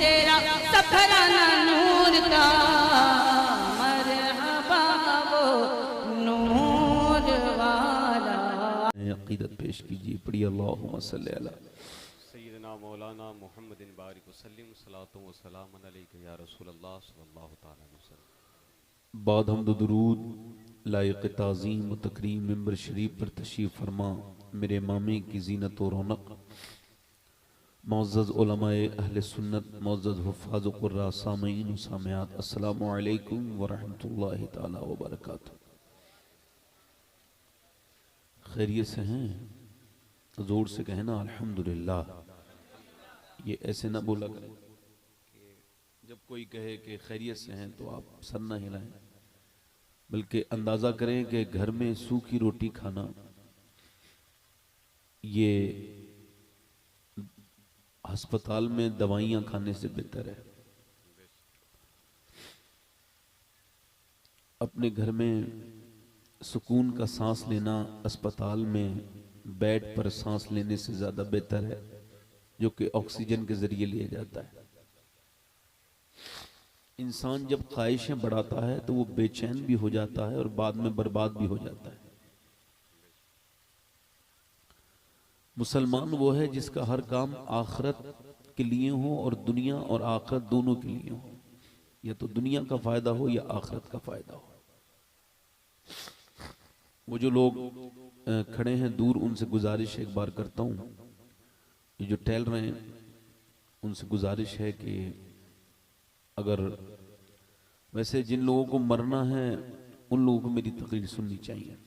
तेरा सफराना नूर का, मरहबा वो नूर वाला। अक़ीदत पेश कीजिए, पढ़िए अल्लाहुम्मा सल्ली अला सय्यदना मौलाना मुहम्मदिन बारिक वसल्लिम सलातो व सलाम अलैका या रसूल अल्लाह सल्लल्लाहु तआला अलैहि वसल्लम। बाद हम्द दुरूद लायक ताज़ीम व तकरीम मिंबर शरीफ पर तशरीफ़ फरमा मेरे मामे की जीनत व रौनक मुअज़्ज़ज़ उलमाए अहले सुन्नत, मुअज़्ज़ज़ हुफ़्फ़ाज़ व क़ुर्रा, सामीईन व सामियात, अस्सलामु अलैकुम व रहमतुल्लाहि तआला व बरकातुहू। खैरियत से हैं? जोर से कहना अल्हम्दुलिल्लाह। ये ऐसे ना बोला करें कि जब कोई कहे कि खैरियत से हैं तो आप सर ना हिलाएं, बल्कि अंदाज़ा करें कि घर में सूखी रोटी खाना ये अस्पताल में दवाइयाँ खाने से बेहतर है। अपने घर में सुकून का सांस लेना अस्पताल में बेड पर सांस लेने से ज़्यादा बेहतर है, जो कि ऑक्सीजन के ज़रिए लिया जाता है। इंसान जब ख्वाहिशें बढ़ाता है तो वो बेचैन भी हो जाता है और बाद में बर्बाद भी हो जाता है। मुसलमान वो है जिसका हर काम आखिरत के लिए हो और दुनिया और आखिरत दोनों के लिए हो, या तो दुनिया का फायदा हो या आखिरत का फायदा हो। वो जो लोग खड़े हैं दूर, उनसे गुजारिश एक बार करता हूँ, ये जो टहल रहे हैं उनसे गुजारिश है कि अगर वैसे जिन लोगों को मरना है उन लोगों को मेरी तकरीर सुननी चाहिए।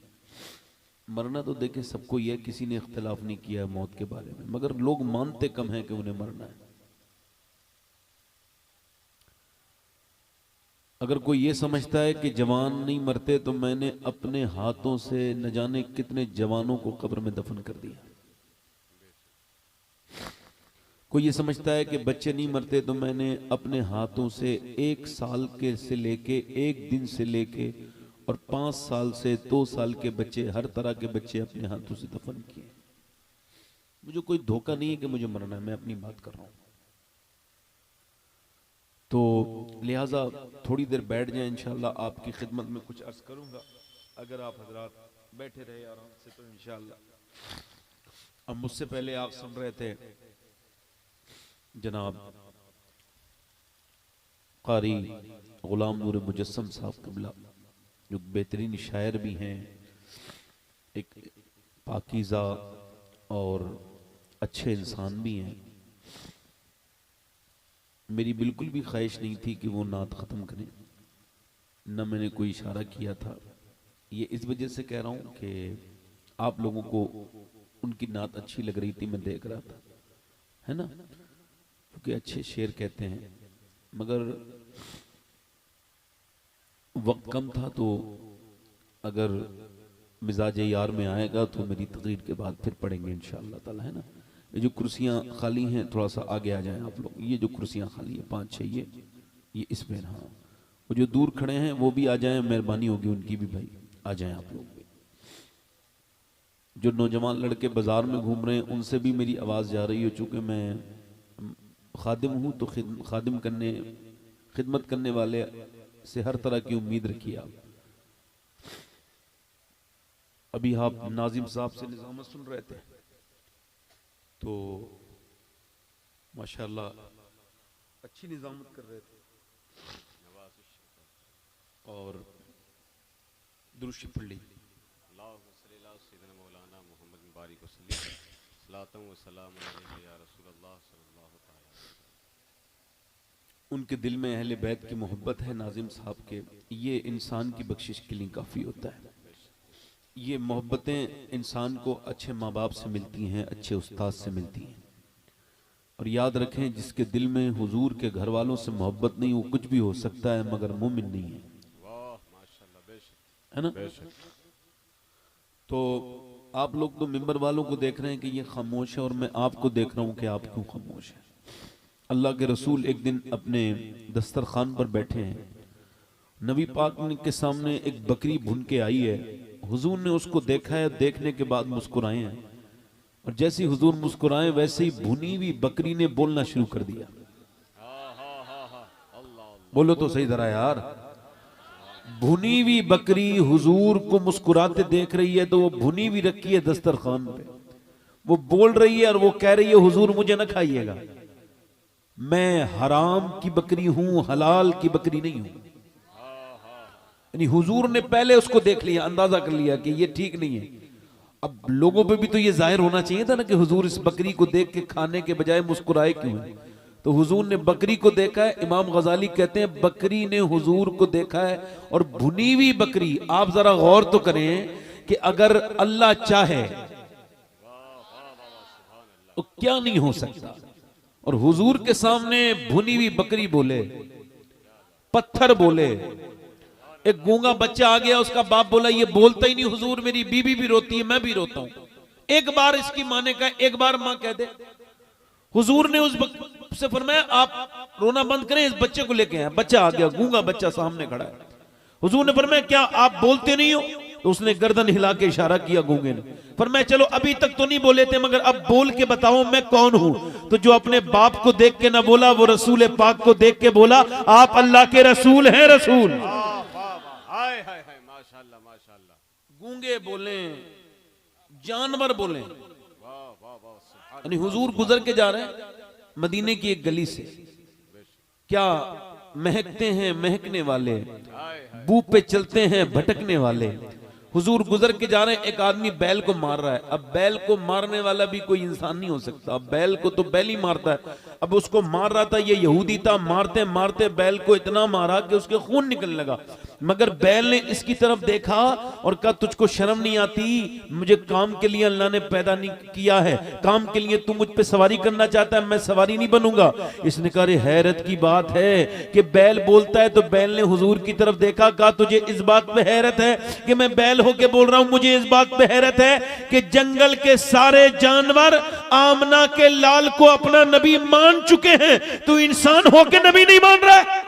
मरना तो देखें सबको यह, किसी ने इख्तिलाफ नहीं किया है मौत के बारे में, मगर लोग मानते कम हैं कि उन्हें मरना है। अगर कोई ये समझता है कि जवान नहीं मरते तो मैंने अपने हाथों से न जाने कितने जवानों को कब्र में दफन कर दिया। कोई ये समझता है कि बच्चे नहीं मरते तो मैंने अपने हाथों से 1 साल के से लेके 1 दिन से लेके और 5 साल से 2 साल के बच्चे, हर तरह के बच्चे अपने हाथों से दफन किए। मुझे कोई धोखा नहीं है कि मुझे मरना है, मैं अपनी बात कर रहा हूं। तो लिहाजा थोड़ी देर बैठ जाए, इंशाअल्लाह आपकी खिदमत में कुछ अर्ज करूंगा। अगर आप हजरात बैठे रहे आराम से तो इंशाअल्लाह। अब मुझसे पहले आप सुन रहे थे जनाब कारी गुलाम नूर मुजस्सम साहब क़िबला, जो बेहतरीन शायर भी हैं, एक पाकीज़ा और अच्छे इंसान भी हैं। मेरी बिल्कुल भी ख्वाहिश नहीं थी कि वो नात ख़त्म करें, न मैंने कोई इशारा किया था। ये इस वजह से कह रहा हूँ कि आप लोगों को उनकी नात अच्छी लग रही थी, मैं देख रहा था, है ना, क्योंकि अच्छे शेर कहते हैं। मगर वक्त कम था, तो अगर मिजाज यार में आएगा तो मेरी तकरीर के बाद फिर पढ़ेंगे इंशाअल्लाह ताला, है ना। ये जो कुर्सियाँ खाली हैं थोड़ा सा आगे आ जाएं आप लोग। ये जो कुर्सियाँ खाली हैं 5-6 ये इसमें, हाँ, वो जो दूर खड़े हैं वो भी आ जाएं, मेहरबानी होगी उनकी भी, भाई आ जाएं आप लोग भी। जो नौजवान लड़के बाजार में घूम रहे हैं उनसे भी मेरी आवाज़ जा रही है, चूँकि मैं खादिम हूँ तो खिदमत करने वाले से हर तरह की उम्मीद रखिए आप। अभी आप नाजिम साहब से निज़ामत सुन रहे थे तो माशाअल्लाह अच्छी निज़ामत कर रहे थे और दुरूद पढ़ ली। मौलाना मुहम्मद बारिक वसल्लम सलातो व सलाम अलैका या रसूल अल्लाह सल्लल्लाहु तआला। उनके दिल में अहले बैत की मोहब्बत है नाजिम साहब के, ये इंसान की बख्शिश के लिए काफ़ी होता है। ये मोहब्बतें इंसान को अच्छे माँ बाप से मिलती हैं, अच्छे उस्ताद से मिलती हैं। और याद रखें, जिसके दिल में हुजूर के घर वालों से मोहब्बत नहीं, वो कुछ भी हो सकता है मगर मोमिन नहीं है, है ना। तो आप लोग तो मिंबर वालों को देख रहे हैं कि ये खामोश है, और मैं आपको देख रहा हूं कि आप क्यों खामोश हैं। अल्लाह के रसूल एक दिन अपने दस्तरखान पर बैठे हैं, नबी पाक के सामने एक बकरी भुन के आई है। हुजूर ने उसको देखा है, देखने के बाद मुस्कुराए हैं, और जैसे ही हुजूर मुस्कुराए वैसे ही भुनी हुई बकरी ने बोलना शुरू कर दिया। बोलो तो सही जरा यार। भुनी हुई बकरी हुजूर को मुस्कुराते देख रही है तो वो भुनी हुई रखी है दस्तरखान पे, वो बोल रही है और वो कह रही है हुजूर मुझे ना खाइएगा, मैं हराम की बकरी हूं, हलाल की बकरी नहीं हूं। यानी हुजूर ने पहले उसको देख लिया, अंदाजा कर लिया कि ये ठीक नहीं है। अब लोगों पे भी तो ये जाहिर होना चाहिए था ना कि हुजूर इस बकरी को देख के खाने के बजाय मुस्कुराए क्यों है। तो हुजूर ने बकरी को देखा है। इमाम गजाली कहते हैं बकरी ने हुजूर को देखा है। और भुनी हुई बकरी, आप जरा गौर तो करें कि अगर अल्लाह चाहे तो क्या नहीं हो सकता। और हुजूर के सामने भुनी हुई बकरी बोले, पत्थर बोले। एक गूंगा बच्चा आ गया, उसका बाप बोला ये बोलता ही नहीं हुजूर, मेरी बीबी भी रोती है, मैं भी रोता हूं, एक बार इसकी मां ने कहा, एक बार मां कह दे। हुजूर ने उस से फरमाया आप रोना बंद करें, इस बच्चे को लेके आए। बच्चा आ गया, गूंगा बच्चा सामने खड़ा है। हुजूर ने फरमाया क्या आप बोलते नहीं हो? तो उसने गर्दन हिला के इशारा किया गूंगे ने। फरमाया चलो अभी तक तो नहीं बोले थे, मगर अब बोल के बताओ मैं कौन हूं। तो जो अपने बाप को देख के ना बोला, वो रसूल पाक को देख के बोला आप अल्लाह के रसूल हैं, रसूल। माशाल्लाह माशाल्लाह। गूंगे बोले, जानवर बोले। यानी हुजूर गुजर के जा रहे हैं मदीने की एक गली से, क्या महकते हैं महकने वाले, बू पे चलते हैं भटकने वाले। हुजूर गुजर के जा रहे हैं, एक आदमी बैल को मार रहा है। अब बैल को मारने वाला भी कोई इंसान नहीं हो सकता, अब बैल को तो बैल ही मारता है। अब उसको मार रहा था, ये यहूदी था। मारते मारते बैल को इतना मारा कि उसके खून निकलने लगा। मगर बैल ने इसकी तरफ देखा और कहा तुझको शर्म नहीं आती? मुझे काम के लिए अल्लाह ने पैदा नहीं किया है, काम के लिए तू मुझ पे सवारी करना चाहता है, मैं सवारी नहीं बनूंगा। इसने कहा रे हैरत की बात है कि बैल बोलता है। तो बैल ने हुजूर की तरफ देखा, कहा तुझे इस बात पे हैरत है कि मैं बैल होके बोल रहा हूं? मुझे इस बात पे हैरत है कि जंगल के सारे जानवर आमना के लाल को अपना नबी मान चुके हैं, तू इंसान होके नबी नहीं मान रहा है।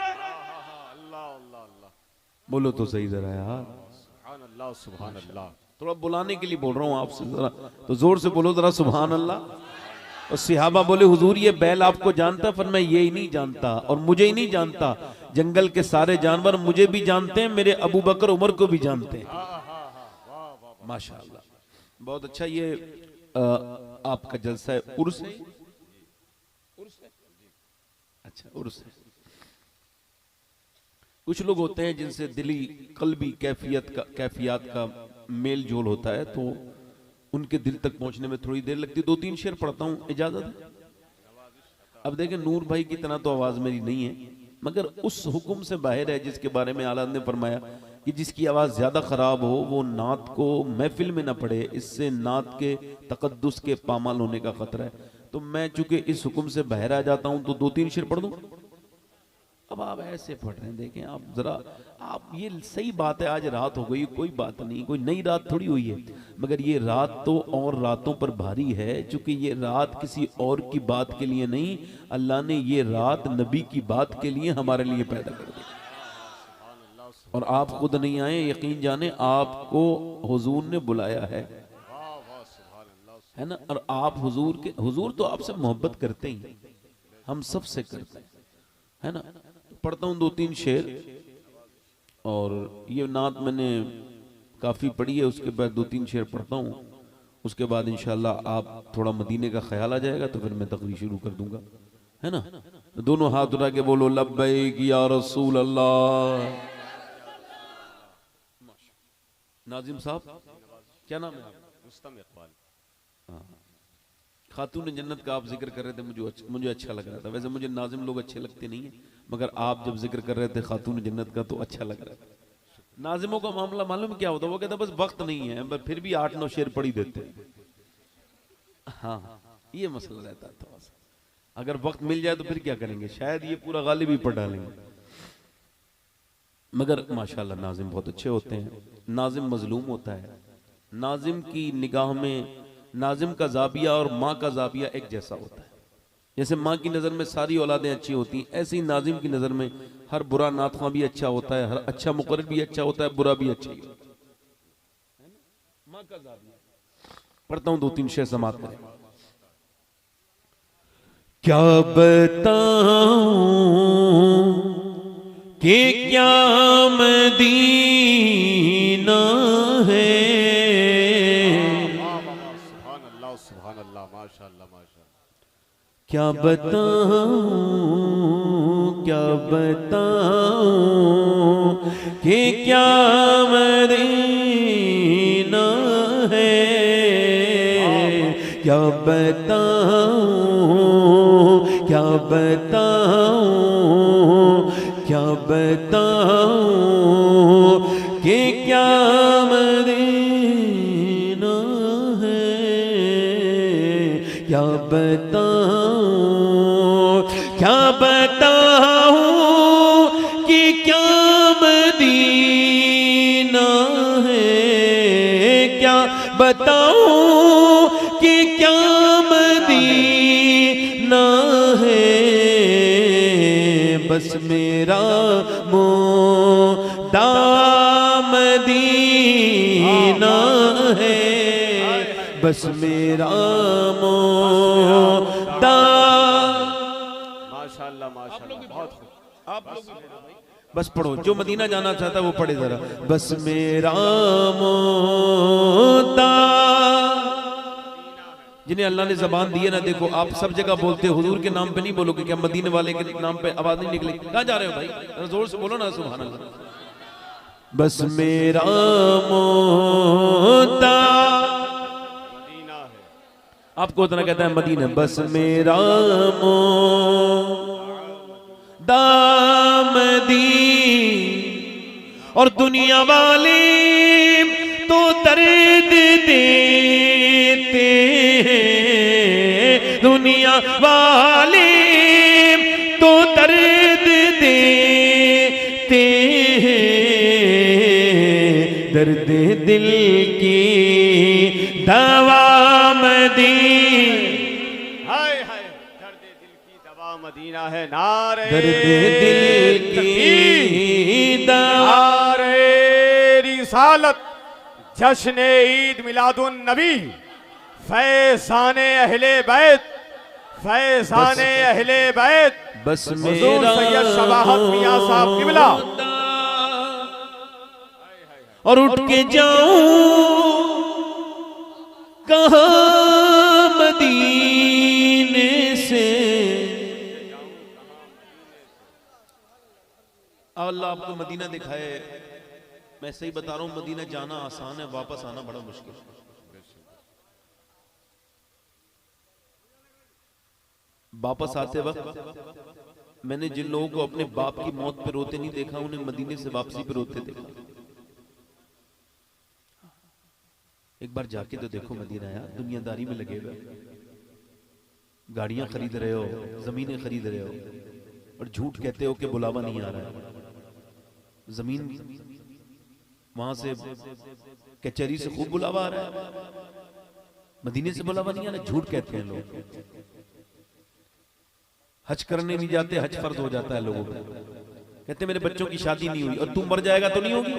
बोलो तो सही जरा यार। सुभान अल्लाह सुभान अल्लाह। थोड़ा बुलाने के लिए बोल रहा हूं आपसे, जरा तो जोर से बोलो जरा सुभान अल्लाह। और सिहाबा बोले हुजूर ये बैल आपको जानता? पर मैं ये ही नहीं जानता और मुझे ही नहीं जानता, जंगल के सारे जानवर मुझे भी जानते हैं, मेरे अबू बकर उमर को भी जानते हैं। माशाअल्लाह, बहुत अच्छा। ये आपका जलसा है, उर्स है? अच्छा उर्स है। कुछ लोग होते हैं जिनसे दिली कल्बी कैफियत का मेल जोल होता है, तो उनके दिल तक पहुंचने में थोड़ी देर लगती है। 2-3 शेर पढ़ता हूं, इजाजत है? अब देखें नूर भाई की तरह तो आवाज मेरी नहीं है, मगर उस हुक्म से बाहर है जिसके बारे में आला ने फरमाया कि जिसकी आवाज ज्यादा खराब हो वो नात को महफिल में ना पढ़े, इससे नात के तकद्दुस के पामाल होने का खतरा है। तो मैं चूंकि इस हुक्म से बाहर आ जाता हूं तो 2-3 शेर पढ़ दूं। अब आप ऐसे पढ़ रहे हैं, देखें आप जरा, आप ये सही बात है, आज रात हो गई, कोई बात नहीं, कोई नई रात थोड़ी हुई है, मगर ये रात तो और रातों पर भारी है, क्योंकि ये रात किसी और की बात के लिए नहीं, अल्लाह ने ये रात नबी की बात के लिए हमारे लिए पैदा कर दी। और आप खुद नहीं आए, यकीन जाने आपको हुजूर ने बुलाया है ना। और आप हुजूर तो आपसे मोहब्बत करते ही, हम सब से करते है ना। पढ़ता हूं 2-3 शेर, और ये नात मैंने काफी पढ़ी है, उसके बाद 2-3 शेर पढ़ता हूं, उसके बाद इंशाल्लाह आप थोड़ा मदीने का ख्याल आ जाएगा तो फिर मैं तकरीर शुरू कर दूंगा, है ना। दोनों हाथ उठा के बोलो लब्बैक या रसूल अल्लाह। नाजिम साहब क्या नाम है? रुस्तम इकबाल। खातून जन्नत का आप जिक्र कर रहे थे, मुझे अच्छा लग रहा था। वैसे मुझे नाजिम लोग अच्छे लगते नहीं है, मगर आप जब जिक्र कर रहे थे खातून जन्नत का तो अच्छा लग रहा था। नाजिमों का मामला मालूम क्या होता है, वो कहता बस वक्त नहीं है, पर फिर भी 8-9 शेर पढ़ी देते हैं। हाँ ये मसला रहता है थोड़ा सा, अगर वक्त मिल जाए तो फिर क्या करेंगे, शायद ये पूरा गालिब ही पढ़ डालेंगे। मगर माशाल्लाह नाजिम बहुत अच्छे होते हैं। नाजिम मजलूम होता है, नाजिम की निगाह में नाजिम का जाबिया और माँ का जाबिया एक जैसा होता है। जैसे माँ की नज़र में सारी औलादें अच्छी होती हैं, ऐसे ही नाजिम की नज़र में हर बुरा नातखा भी अच्छा होता है, हर अच्छा मुकर्रिर भी अच्छा होता है, बुरा भी अच्छा ही होता है। माँ का जाबिया पढ़ता हूँ, 2-3 शेर समाप्त करें। क्या बताऊं कि क्या मदीना है। सुभान अल्लाह माशाअल्लाह माशाअल्लाह। क्या बताऊं कि क्या मदीना है। क्या बताऊं कि क्या मदीना है। क्या बताऊं कि क्या मदीना है। क्या बताऊं कि क्या मदीना है। बस मेरा मुद्दा मदीना है। बस मेरा मुद्दा। माशाअल्लाह माशाअल्लाह बहुत खूब। आप लोग बस पढ़ो, जो मदीना जाना चाहता है वो पढ़े जरा। बस मेरा मुद्दा, जिन्हें अल्लाह ने जबान दी है ना, देखो आप सब जगह बोलते हो, हुजूर के नाम पे नहीं बोलोगे क्या? मदीने वाले के नाम पे आवाज नहीं निकले? कहाँ जा रहे हो भाई? जोर से बोलो ना सुभान अल्लाह। बस मेरा मुद्दा मदीना है। आपको इतना कहता है मदीना। बस मेरा मुद्दा मदीना। और दुनिया वाले तो दर्द देते हैं। दुनिया वाले तो दर्द देते हैं। दर्द दिल की दवा मदीना। हाय हाय, दर्द दिल की दवा मदीना है। नारे दर्द दिल की दवा। नारे रिसालत, जश्न ईद मिलादुन नबी, फैज़ाने अहले बैत, फैज़ाने अहले बैत। बस हुजूर मेरा सैयद शबाहत मियां साहब किबला। और उठ के जाऊं कहाँ मदीने से। अल्लाह आपको मदीना दिखाए। मैं सही बता रहा हूं, मदीना जाना आसान है, वापस आना बड़ा मुश्किल है। वापस आते वक्त मैंने जिन लोगों को अपने बाप की मौत पे रोते नहीं देखा, उन्हें मदीने से वापसी पे रोते देखा। एक बार जाके तो देखो मदीना यार। दुनियादारी में लगे हुए, गाड़ियां खरीद रहे हो, जमीनें खरीद रहे हो, और झूठ कहते हो कि बुलावा नहीं आ रहा है। जमीन वहां से कचहरी से खूब बुलावा आ रहा है, मदीने से बुलावा नहीं आ रहा। झूठ कहते हैं लोग। हज करने नहीं जाते, हज फर्ज हो जाता है लोगों का। कहते मेरे बच्चों की शादी नहीं हुई, और तू मर जाएगा तो नहीं होगी।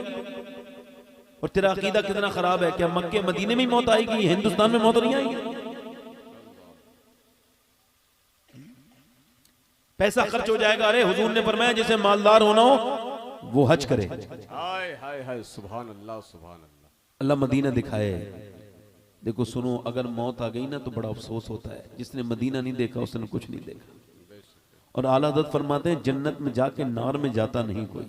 और तेरा अकीदा कितना खराब है। क्या मक्के मदीने में ही मौत आएगी, हिंदुस्तान में मौत नहीं आएगी? पैसा खर्च हो जाएगा। अरे हुजूर ने फरमाया जिसे मालदार होना हो वो हज करे। हाय हाय हाय, सुभान अल्लाह सुभान अल्लाह। अल्लाह मदीना दिखाए। देखो सुनो, अगर मौत आ गई ना तो बड़ा अफसोस होता है। जिसने मदीना नहीं देखा उसने कुछ नहीं देखा। और आला हज़रत फरमाते हैं जन्नत में जाके नार में जाता नहीं कोई।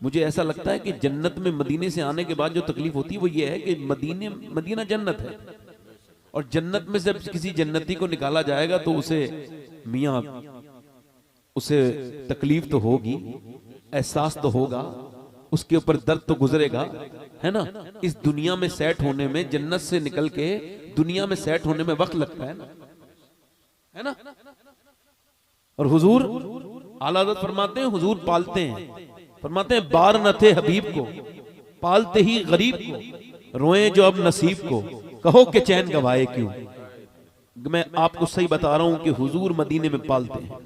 मुझे ऐसा लगता है कि जन्नत में मदीने से आने के बाद जो तकलीफ होती है वो ये है कि मदीना जन्नत है, और जन्नत में जब किसी जन्नती को निकाला जाएगा तो उसे मियाँ उसे तकलीफ तो होगी, एहसास तो होगा, उसके ऊपर दर्द तो गुजरेगा, है ना। इस दुनिया में सेट होने में, जन्नत से निकल के दुनिया में सेट होने में वक्त लगता है ना। और हुजूर आला हज़रत फरमाते हैं, हुजूर पालते हैं, फरमाते हैं बार न थे हबीब को, पालते ही गरीब को, रोए जो अब नसीब को, कहो कि चैन गवाए क्यों। मैं आपको सही बता रहा हूं कि हुजूर मदीने में पालते हैं।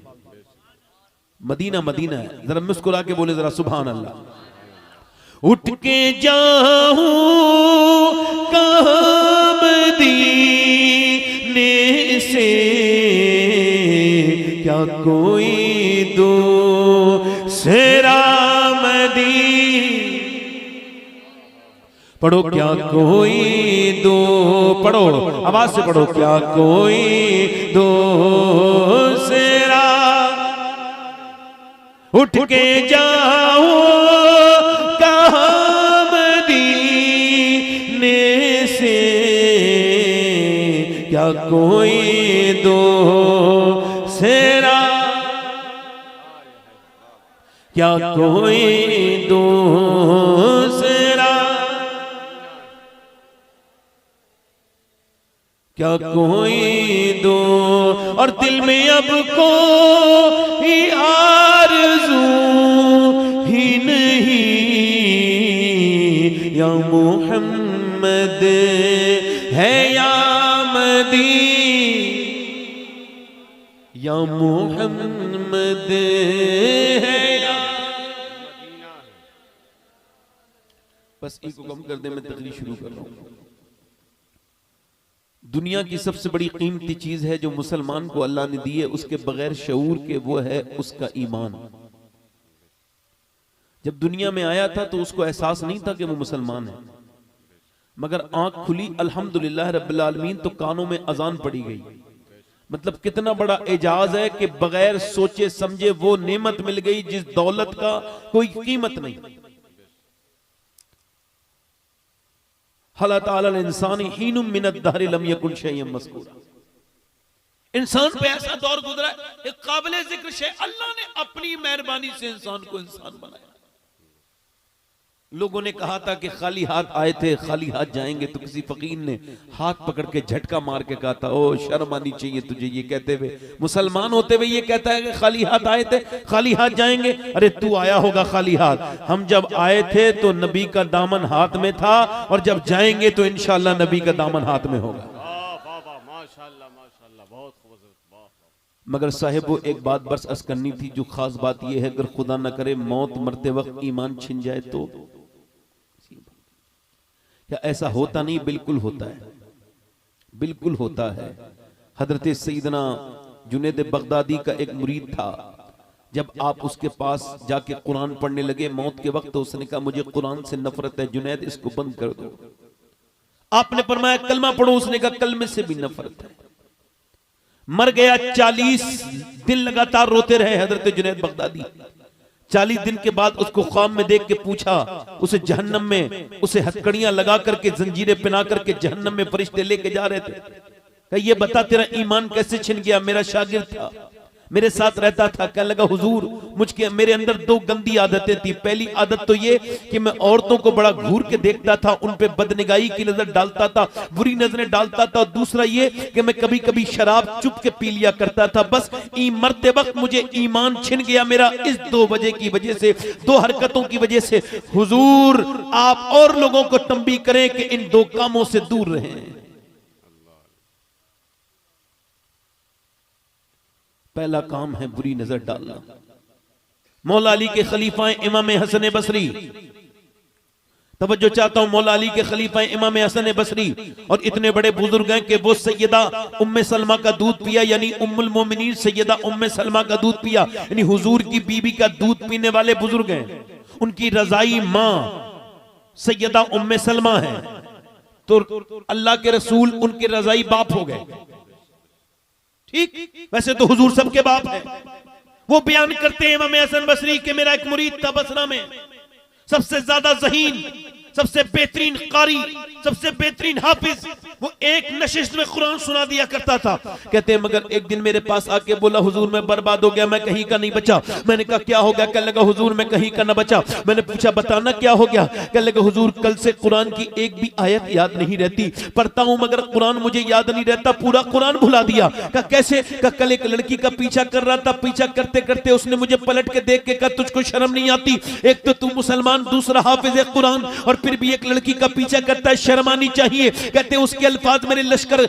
मदीना मदीना है। जरा मुस्कुरा के बोले जरा सुभान अल्लाह। उठ के जाऊं कहाँ मदीने से, क्या कोई दूसरा मदीना, पढ़ो क्या कोई दो, पढ़ो आवाज से पढ़ो, क्या कोई दूसरा, उठ के जाओ कहाँ मदीने से, क्या कोई दूसरा, क्या कोई दूसरा, क्या कोई दो, और दिल में अब कोई आरज़ू ही नहीं, या मोहम्मद है या मदीना, या मोहम्मद है या, बस एक को कम कर दे, मैं तकरीर शुरू कर रहा हूं। दुनिया की सबसे बड़ी कीमती चीज है जो मुसलमान को अल्लाह ने दी है, उसके बगैर शऊर के, वो है उसका ईमान। जब दुनिया में आया था तो उसको एहसास नहीं था कि वो मुसलमान है, मगर आंख खुली अल्हम्दुलिल्लाह रब्बिल आलमीन तो कानों में अजान पड़ी गई। मतलब कितना बड़ा एजाज है कि बगैर सोचे समझे वो नेमत मिल गई जिस दौलत का कोई कीमत नहीं। इंसान पे ऐसा दौर गुजरा है, एक काबिले जिक्र शे अल्लाह ने अपनी मेहरबानी से इंसान को इंसान बनाया। लोगों ने कहा था कि खाली हाथ आए थे खाली हाथ जाएंगे, तो किसी फकीर ने हाथ पकड़ के झटका मार के कहा था, ओ शर्म आनी चाहिए तुझे ये कहते हुए, मुसलमान होते हुए ये कहता है कि खाली हाथ आए थे खाली हाथ जाएंगे। अरे तू आया होगा खाली हाथ, हम जब आए थे तो नबी का दामन हाथ में था, और जब जाएंगे तो इंशाअल्लाह नबी का दामन हाथ में होगा। मगर साहिबो एक बात बस अर्ज करनी थी, जो खास बात यह है, अगर खुदा न करे मौत मरते वक्त ईमान छिन जाए तो क्या ऐसा होता नहीं? बिल्कुल होता है, बिल्कुल होता है। हजरत सैयदना जुनैद बगदादी का एक मुरीद था, जब आप उसके पास जाके कुरान पढ़ने लगे मौत के वक्त, तो उसने कहा मुझे कुरान से नफरत है जुनैद, इसको बंद कर दो। आपने फरमाया कलमा पढ़ो, उसने कहा कलमे से भी नफरत है। मर गया, 40 दिन लगातार रोते रहे हजरत जुनैद बगदादी। 40 दिन के बाद उसको ख्वाब में देख के पूछा, उसे जहन्नम में उसे हथकड़ियां लगा करके जंजीरें पहना करके जहन्नम में फरिश्ते लेके जा रहे थे। कहा ये बता तेरा ईमान कैसे छिन गया? मेरा शागिर्द था, मेरे साथ रहता था। कहने लगा हुजूर मुझके मेरे अंदर 2 गंदी आदतें थी। पहली आदत तो ये कि मैं औरतों को बड़ा घूर के देखता था, उन पे बदनिगाही की नजर डालता था, बुरी नजरें डालता था। दूसरा ये कि मैं कभी कभी शराब चुप के पी लिया करता था। बस मरते वक्त मुझे ईमान छिन गया मेरा इस 2 वजह की वजह से, 2 हरकतों की वजह से। हुजूर आप और लोगों को तंबीह करें कि इन 2 कामों से दूर रहें। पहला काम है बुरी नजर डालना। मौला अली के खलीफा इमाम हसन बसरी, तवज्जो चाहता हूं, मौला अली के खलीफा इमाम हसन बसरी और इतने बड़े बुजुर्ग हैं कि वो सैयदा उम्मे सलमा का दूध पिया, यानी उम्मुल मोमिनीन सैयदा उम्मे सलमा का दूध पिया, यानी हुजूर की बीबी का दूध पीने वाले बुजुर्ग हैं। उनकी रजाई मां सैयदा उम्मे सलमा है, तो अल्लाह के रसूल उनके रजाई बाप हो गए। ठीक, वैसे तो हुजूर सबके बाप है। वो बयान करते हैं इमाम हसन बसरी के मेरा एक मुरीद था बसरा में, सबसे ज्यादा ज़हीन, सबसे बेहतरीन कारी, सबसे बेहतरीन हाफिज। वो एक नशिस्त में कुरान सुना दिया करता था। कहते हैं मगर एक दिन मेरे पास आके बोला हुजूर मैं बर्बाद हो गया, मैं कहीं का नहीं बचा। मैंने कहा क्या हो गया? कहने लगा हुजूर मैं कहीं का ना बचा। मैंने पूछा बताना क्या हो गया? कहने लगा हुजूर कल से कुरान की एक भी आयत याद नहीं रहती, पढ़ता हूं मगर कुरान मुझे याद नहीं रहता, पूरा कुरान भुला दिया। कहा कैसे? कहा कल एक लड़की का पीछा कर रहा था, पीछा करते करते उसने मुझे पलट के देख के कहा तुझको शर्म नहीं आती? एक तो तू मुसलमान, दूसरा हाफिज कुरान, और फिर भी एक लड़की का पीछा करता है, शर्म आनी चाहिए। कहते हैं उसके अल्फाज मेरे लश्कर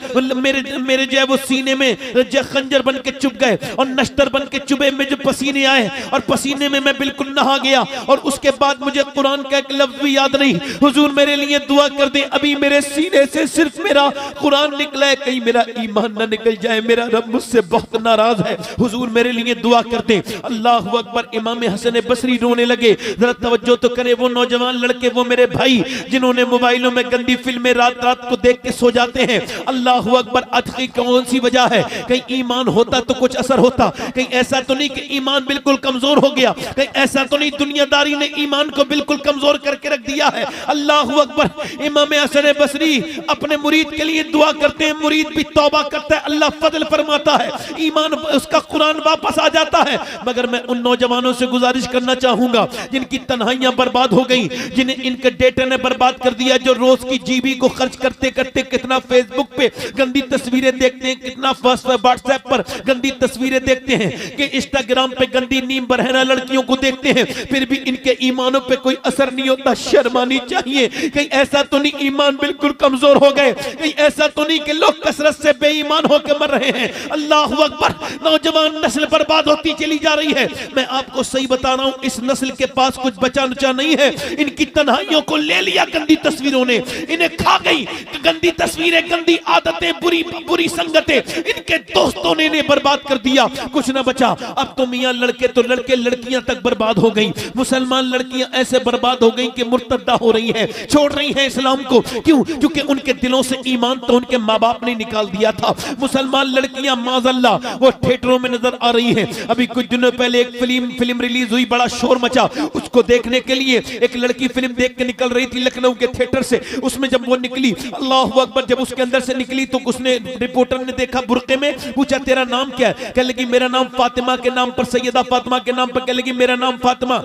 मेरे जो है वो सीने में खंजर बन के चुभ गए और नश्तर बन के चुभे में जो पसीने आए और पसीने में मैं बिल्कुल नहा गया और उसके बाद मुझे कुरान का एक लफ्ज भी याद नहीं। हुजूर मेरे लिए दुआ कर दे, अभी मेरे सीने से सिर्फ मेरा कुरान निकला है, कहीं मेरा ईमान ना निकल जाए, मेरा रब मुझसे बहुत नाराज है। हुजूर मेरे लिए दुआ कर दे। अल्लाह अकबर। इमाम हसन बसरी रोने लगे। जरा तवज्जो तो करे वो नौजवान लड़के, वो मेरे भाई जिन्होंने मोबाइलों में गंदी फिल्में रात रात को देख के सो जाते हैं। अल्लाह अकबर। अतकी कौन सी वजह है? कहीं ईमान होता तो कुछ असर होता, कहीं ऐसा तो नहीं कि ईमान बिल्कुल कमजोर हो गया, कहीं ऐसा तो नहीं दुनियादारी ने ईमान को बिल्कुल कमजोर करके रख दिया है। अल्लाह अकबर। इमाम हसन बसरी अपने मुरीद के लिए दुआ करते हैं, मुरीद भी तौबा करता है, अल्लाह फजल फरमाता है, ईमान उसका कुरान वापस आ जाता है। मगर मैं उन नौजवानों से गुजारिश करना चाहूंगा जिनकी तन्हाइयां बर्बाद हो गई, जिन्हें इनके डेटा ने बर्बाद कर दिया, जो रोज की जीबी को खर्च करते करते कितना फेसबुक पे गंदी तस्वीरें देखते हैं, कितना व्हाट्सएप पर गंदी तस्वीरें देखते हैं, कि इंस्टाग्राम पे गंदी नीम बरहना लड़कियों को देखते हैं, फिर भी इनके ईमानों पे कोई असर नहीं होता। शर्म आनी चाहिए। कहीं ऐसा तो नहीं ईमान बिल्कुल कमजोर हो गए, कहीं ऐसा तो नहीं कि लोग कसरत से बेईमान होकर मर रहे हैं। अल्लाह अकबर। नौजवान नस्ल बर्बाद होती चली जा रही है। मैं आपको सही बता रहा हूं, इस नस्ल के पास कुछ बचा नुचा नहीं है। इनकी तन्हाइयों को ले लिया गंदी तस्वीरों ने, इन्हें खा गई गंदी तस्वीरें, गंदी आदतें, बुरी संगतें, इनके दोस्तों ने इन्हें बर्बाद कर दिया, कुछ ना बचा। अब तो मियां लड़के तो लड़के लड़कियां तक बर्बाद हो गई। मुसलमान लड़कियां ऐसे बर्बाद हो गई कि मुर्तद्दा हो रही हैं, छोड़ रही हैं इस्लाम को। क्यों? क्योंकि उनके दिलों से ईमान तो उनके माँ बाप ने निकाल दिया था। मुसलमान लड़कियां माज़अल्लाह वो थिएटरों में नजर आ रही हैं। अभी कुछ दिनों पहले एक फिल्म रिलीज हुई, बड़ा शोर मचा। उसको देखने के लिए एक लड़की फिल्म देख के निकल रही थी लखनऊ के थिएटर से। उसमें जब वो निकली, अल्लाह अकबर, जब उसके अंदर से निकली तो उसने, रिपोर्टर ने देखा बुर्के में, पूछा तेरा नाम क्या है? कहने लगी मेरा नाम फातिमा के नाम पर, सैयदा फातिमा के नाम पर, कहने लगी मेरा नाम फातिमा।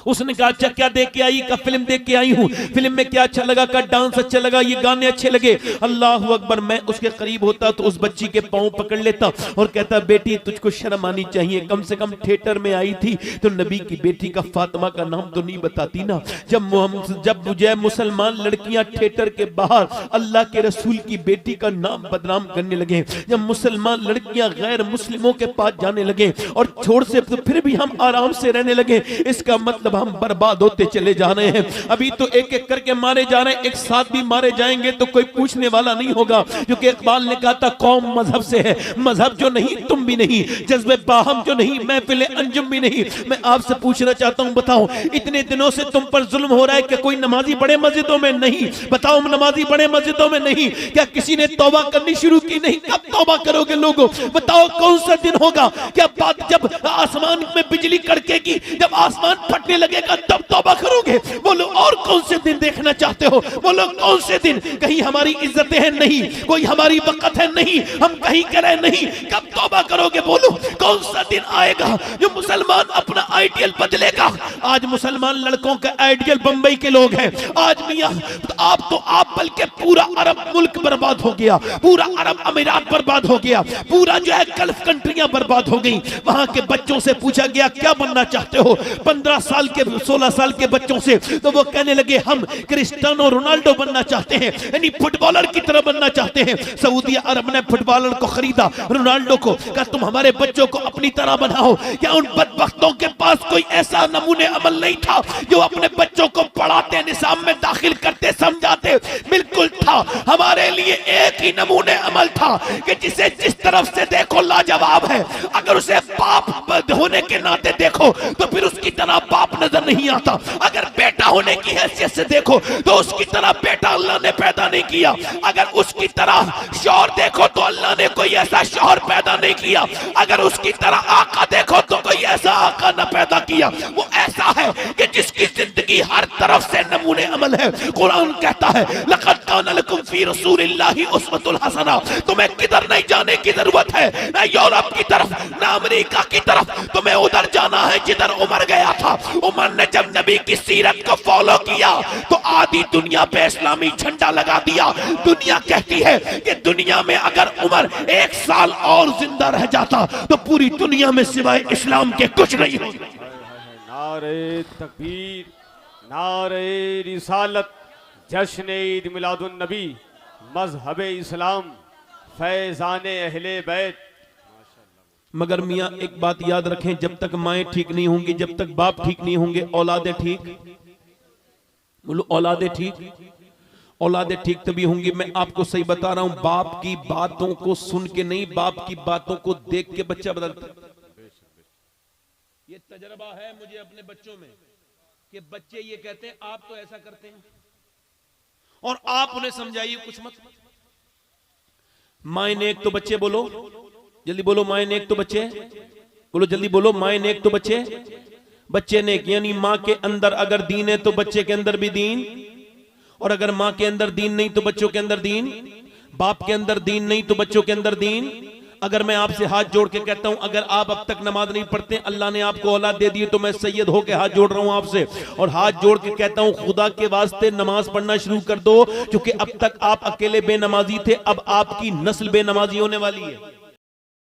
उसने कहा अच्छा क्या देख के आई? का फिल्म देख के आई हूँ। फिल्म में क्या अच्छा लगा? का डांस अच्छा लगा, ये गाने अच्छे लगे। अल्लाह अकबर। मैं उसके करीब होता तो उस बच्ची के पांव पकड़ लेता और कहता बेटी तुझको शर्म आनी चाहिए, कम से कम थिएटर में आई थी तो नबी की बेटी का फातिमा का नाम तो नहीं बताती ना। जब मुझे मुसलमान लड़कियां थिएटर के बाहर अल्लाह के रसूल की बेटी का नाम बदनाम करने लगे, जब मुसलमान लड़कियां गैर मुस्लिमों के पास जाने लगे और छोड़ से तो फिर भी हम आराम से रहने लगे, इसका मतलब हम बर्बाद होते चले जा रहे हैं। अभी तो एक एक करके मारे जा रहे हैं, एक साथ भी मारे जाएंगे तो कोई पूछने वाला नहीं होगा। क्योंकि इकबाल ने कहा था कौम मजहब से है, मजहब जो नहीं तुम भी नहीं, जज्बे बाहम जो नहीं महफिल अंजुम भी नहीं। मैं आपसे पूछना चाहता हूं, बताओ इतने दिनों से तुम पर जुल्म हो रहा है कि कोई नमाजी बड़े मस्जिदों में नहीं? बताओ नमाजी बड़े मस्जिदों में नहीं, क्या किसी ने तौबा करनी शुरू की नहीं? कब तौबा करोगे लोगों? बताओ कौन सा दिन होगा? क्या बात जब आसमान में बिजली कड़केगी, जब आसमान फटने लगेगा तब तौबा करोगे? बोलो और कौन से दिन देखना चाहते हो? बोलो कौन से दिन? कहीं हमारी इज्जतें हैं नहीं, कोई हमारी वक़्त है नहीं, हम कहीं करे नहीं, कब तौबा करोगे? बोलो कौन सा दिन आएगा जो मुसलमान अपना आइडियल बदलेगा? आज मुसलमान लड़कों का आइडियल बंबई के लोग हैं। आज मियां आप बल्कि पूरा अरब मुल्क बर्बाद हो गया, पूरा अरब अमीरात बर्बाद हो गया, पूरा जो है गल्फ कंट्रियां बर्बाद हो गई। वहां के बच्चों से पूछा गया क्या बनना चाहते हो? 15 साल के 16 साल के बच्चों से, तो वो कहने लगे हम क्रिस्टियानो रोनाल्डो बनना चाहते हैं, यानी फुटबॉलर की तरह बनना चाहते हैं। सऊदी अरब ने फुटबॉलर को खरीदा, रोनाल्डो को, कहा तुम हमारे बच्चों को अपनी तरह बनाओ। क्या उन बदबख्तों के पास कोई ऐसा नमूने अमल नहीं था जो अपने बच्चों को पढ़ाते, निसाब में दाखिल करते, समझाते? बिल्कुल था। हमारे लिए एक ही नमूने अमल था कि जिसे जिस तरफ से देखो लाजवाब है, अगर उसे बाप होने के नाते देखो तो फिर उसकी तरह बाप नजर नहीं आता। अगर बेटा होने की हैसियत से देखो तो उसकी तरह बेटा अल्लाह ने पैदा नहीं किया। अगर उसकी तरह शौहर देखो तो अल्लाह ने कोई ऐसा शौहर पैदा नहीं किया। अगर उसकी तरह आका देखो तो कोई ऐसा आका न पैदा किया। वो ऐसा है कि जिसकी जिंदगी हर तरफ से नमूने अमल है। कुरान कहता है लक़द काना लकुम फी रसूलिल्लाहि उस्वतुन हसना। तुम्हें किधर नहीं जाने की जरूरत है, न यूरोप की तरफ, न अमेरिका की तरफ, तुम्हें उधर जाना है जिधर उमर गया था। उमर ने जब नबी की सीरत को फॉलो किया तो आधी दुनिया पे इस्लामी झंडा लगा दिया। दुनिया कहती है कि दुनिया में अगर उमर 1 साल और जिंदा रह जाता तो पूरी दुनिया में सिवाय इस्लाम के कुछ नहीं होता। नारे तकबीर, नारे रिसालत, जश्न ईद मिलादुन नबी, मजहब इस्लाम, फैजान अहले बैत। मगर मियाँ एक बात याद रखें, जब तक माएँ ठीक नहीं होंगी, जब तक बाप ठीक नहीं होंगे, औलादें ठीक, बोलो औलादें ठीक, औलादें ठीक तभी होंगी। मैं आपको सही बता रहा हूं, बाप की बातों को सुन के नहीं, बाप की बातों को देख के बच्चा बदलता है। ये तजर्बा है मुझे अपने बच्चों में कि बच्चे ये कहते हैं आप तो ऐसा करते हैं, और आप उन्हें समझाइए कुछ मत। माए नेक तो बच्चे, बोलो जल्दी बोलो, माए नेक तो बच्चे, बोलो जल्दी बोलो, माए नेक तो बच्चे, बच्चे नेक। यानी माँ के अंदर अगर दीन है तो बच्चे के अंदर भी दीन, और अगर माँ के अंदर दीन नहीं तो बच्चों के अंदर दीन, बाप के अंदर दीन नहीं तो बच्चों के अंदर दीन। अगर मैं आपसे हाथ जोड़ के कहता हूं अगर आप अब तक नमाज नहीं पढ़ते, अल्लाह ने आपको औलाद दे दी, तो मैं सैयद होके हाथ जोड़ रहा हूं आपसे, और हाथ जोड़ के कहता हूं खुदा के वास्ते नमाज पढ़ना शुरू कर दो, क्योंकि अब तक आप अकेले बेनमाजी थे, अब आपकी नस्ल बेनमाजी होने वाली है।